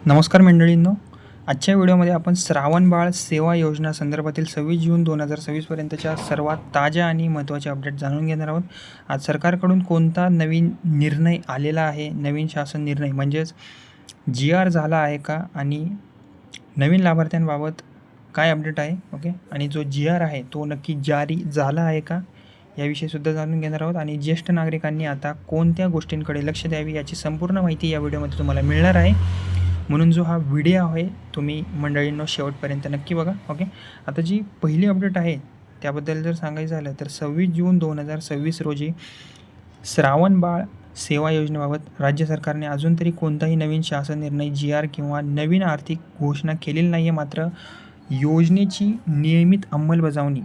नमस्कार मंडळींनो, आजच्या व्हिडिओमध्ये आपण श्रावणबाळ सेवा योजना संदर्भातील 26 जून 2026 पर्यंतच्या सर्वात ताज्या आणि महत्त्वाचे अपडेट जाणून घेणार आहोत. आज सरकारकडून कोणता नवीन निर्णय आलेला आहे, नवीन शासन निर्णय म्हणजेच GR झाला आहे का आणि नवीन लाभार्थ्यांबाबत काय अपडेट आहे. ओके, आणि जो GR आहे तो नक्की जारी झाला आहे का याविषयी सुद्धा जाणून घेणार आहोत. आणि ज्येष्ठ नागरिकांनी आता कोणत्या गोष्टींकडे लक्ष द्यावे याची संपूर्ण माहिती या व्हिडिओमध्ये तुम्हाला मिळणार आहे. म्हणून जो हा व्हिडिओ आहे तुम्ही मंडळींनो शेवटपर्यंत नक्की बघा. ओके, आता जी पहिली अपडेट आहे त्याबद्दल जर सांगायचं झालं तर 26 जून 2026 रोजी श्रावणबाळ सेवा योजनेबाबत राज्य सरकारने अजून तरी कोणताही नवीन शासन निर्णय GR किंवा नवीन आर्थिक घोषणा केलेली नाही आहे. मात्र योजनेची नियमित अंमलबजावणी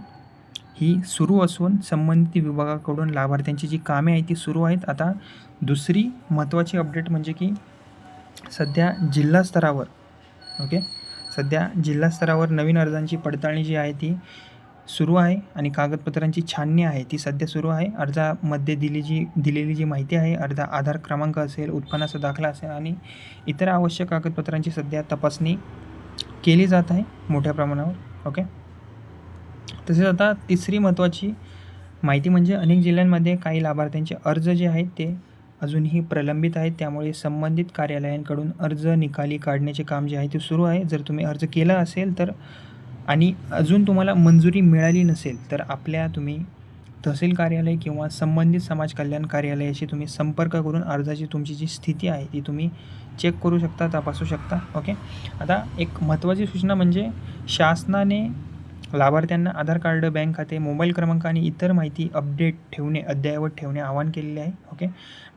ही सुरू असून संबंधित विभागाकडून लाभार्थ्यांची जी कामे आहेत ती सुरू आहेत. आता दुसरी महत्त्वाची अपडेट म्हणजे की सध्या जिल्हा स्तरावर नवीन अर्जांची पडताळणी जी आहे ती सुरू आहे आणि कागदपत्रांची छाननी आहे ती सध्या सुरू आहे. अर्जामध्ये दिलेली जी माहिती आहे, आधार क्रमांक असेल, उत्पन्नाचा दाखला असेल आणि इतर आवश्यक कागदपत्रांची सध्या तपासणी केली जात आहे मोठ्या प्रमाणावर. ओके, तसेच आता तिसरी महत्त्वाची माहिती म्हणजे अनेक जिल्ह्यांमध्ये काही लाभार्थ्यांचे अर्ज जे आहेत ते अजूनही प्रलंबित आहेत. त्यामुळे संबंधित कार्यालयांकडून अर्ज निकाली काढण्याचे काम जे आहे ते सुरू आहे. जर तुम्ही अर्ज केला असेल तर आणि अजून तुम्हाला मंजुरी मिळाली नसेल तर तुम्ही तहसील कार्यालय किंवा संबंधित समाज कल्याण कार्यालयाशी तुम्ही संपर्क करून अर्जाची तुमची जी स्थिती आहे ती तुम्ही चेक करू शकता, तपासू शकता. ओके, आता एक महत्त्वाची सूचना म्हणजे शासनाने लाभार्थ्यांना आधार कार्ड, बँक खाते, मोबाईल क्रमांक आणि इतर माहिती अद्ययावत ठेवणे आवाहन केलेले आहे. ओके,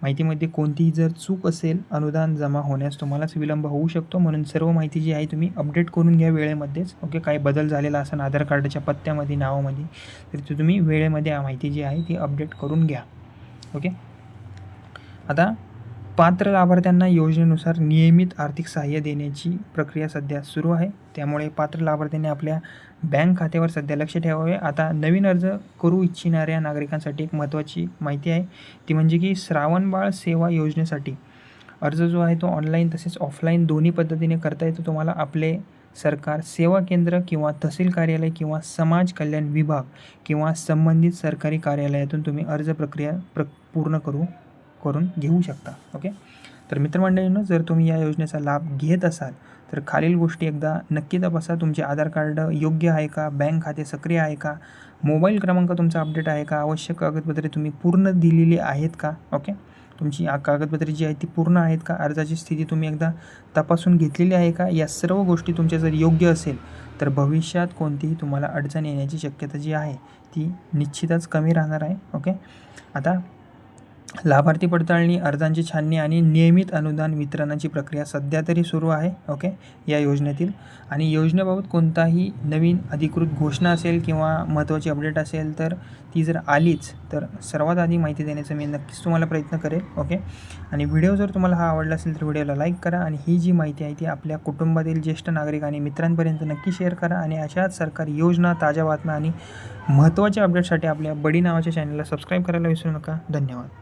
माहितीमध्ये कोणतीही जर चूक असेल, अनुदान जमा होण्यास तुम्हालाच विलंब होऊ शकतो. म्हणून सर्व माहिती जी आहे तुम्ही अपडेट करून घ्या वेळेमध्येच. ओके, काही बदल झालेला असेल आधार कार्डच्या पत्त्यामध्ये, नावामध्ये, तर तुम्ही वेळेमध्ये माहिती जी आहे ती अपडेट करून घ्या. ओके, आता पात्र लाभार्थ्यांना योजनेनुसार नियमित आर्थिक सहाय्य देण्याची प्रक्रिया सध्या सुरू आहे. त्यामुळे पात्र लाभार्थ्यांनी आपल्या बँक खात्यावर सध्या लक्ष ठेवावे. आता नवीन अर्ज करू इच्छिणाऱ्या नागरिकांसाठी एक महत्त्वाची माहिती आहे ती म्हणजे की श्रावणबाळ सेवा योजनेसाठी अर्ज जो आहे तो ऑनलाईन तसेच ऑफलाईन दोन्ही पद्धतीने करता येतो. तुम्हाला आपले सरकार सेवा केंद्र किंवा तहसील कार्यालय किंवा समाज कल्याण विभाग किंवा संबंधित सरकारी कार्यालयातून तुम्ही अर्ज प्रक्रिया पूर्ण करून घेऊ शकता. ओके, तर मित्रमंडळींनो, जर तुम्ही या योजनेचा लाभ घेत असाल तर खालील गोष्टी एकदा नक्की तपासा. तुमचे आधार कार्ड योग्य आहे का, बँक खाते सक्रिय आहे का, मोबाईल क्रमांक तुमचा अपडेट आहे का, आवश्यक कागदपत्रे तुम्ही पूर्ण दिलेली आहेत का. ओके, तुमची कागदपत्रे जी आहेत ती पूर्ण आहेत का, अर्जाची स्थिती तुम्ही एकदा तपासून घेतलेली आहे का. या सर्व गोष्टी तुमच्या जर योग्य असेल तर भविष्यात कोणतीही तुम्हाला अडचण येण्याची शक्यता जी आहे ती निश्चितच कमी राहणार आहे. ओके, आता लाभार्थी पडताळणी, अर्जांची छाननी आणि नियमित अनुदान वितरणाची प्रक्रिया सध्या तरी सुरू आहे. ओके, या योजनेतील आणि योजनेबाबत कोणताही नवीन अधिकृत घोषणा असेल किंवा महत्त्वाची अपडेट असेल तर ती जर आलीच तर सर्वात आधी माहिती देण्याचा मी नक्कीच तुम्हाला प्रयत्न करेल. ओके, आणि व्हिडिओ जर तुम्हाला हा आवडला असेल तर व्हिडिओला लाईक करा आणि ही जी माहिती आहे ती आपल्या कुटुंबातील ज्येष्ठ नागरिक आणि मित्रांपर्यंत नक्की शेअर करा. आणि अशाच सरकारी योजना, ताज्या बातम्या आणि महत्त्वाच्या अपडेटसाठी आपल्या बडी नावाच्या चॅनलला सबस्क्राईब करायला विसरू नका. धन्यवाद.